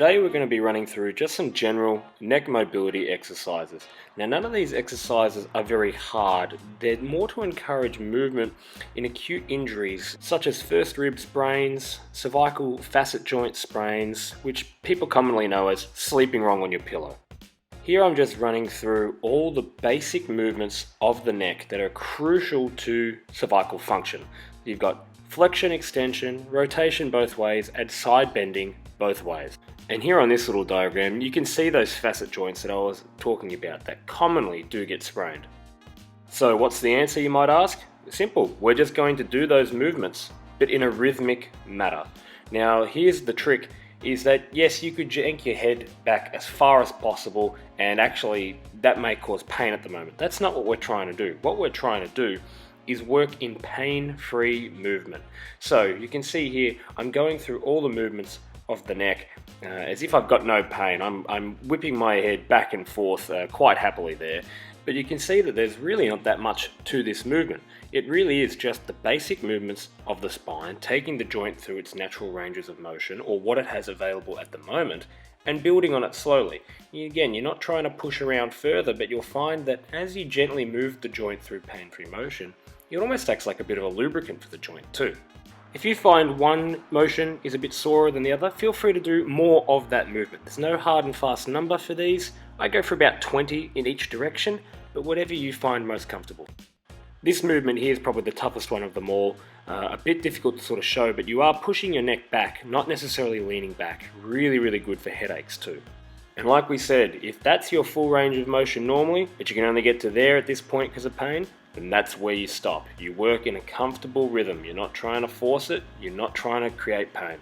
Today we're going to be running through just some general neck mobility exercises. Now none of these exercises are very hard, they're more to encourage movement in acute injuries such as first rib sprains, cervical facet joint sprains, which people commonly know as sleeping wrong on your pillow. Here I'm just running through all the basic movements of the neck that are crucial to cervical function. You've got flexion, extension, rotation both ways, and side bending both ways. And here on this little diagram, you can see those facet joints that I was talking about that commonly do get sprained. So what's the answer, you might ask? Simple, we're just going to do those movements, but in a rhythmic manner. Now here's the trick, is that yes, you could yank your head back as far as possible, and actually that may cause pain at the moment. That's not what we're trying to do. What we're trying to do is work in pain-free movement. So you can see here, I'm going through all the movements of the neck as if I've got no pain. I'm whipping my head back and forth quite happily there. But you can see that there's really not that much to this movement. It really is just the basic movements of the spine, taking the joint through its natural ranges of motion, or what it has available at the moment, and building on it slowly. Again, you're not trying to push around further, but you'll find that as you gently move the joint through pain-free motion, it almost acts like a bit of a lubricant for the joint too. If you find one motion is a bit sorer than the other, feel free to do more of that movement. There's no hard and fast number for these. I go for about 20 in each direction, but whatever you find most comfortable. This movement here is probably the toughest one of them all. A bit difficult to sort of show, but you are pushing your neck back, not necessarily leaning back. Really good for headaches too. And like we said, if that's your full range of motion normally, but you can only get to there at this point because of pain, then that's where you stop. You work in a comfortable rhythm. You're not trying to force it, you're not trying to create pain.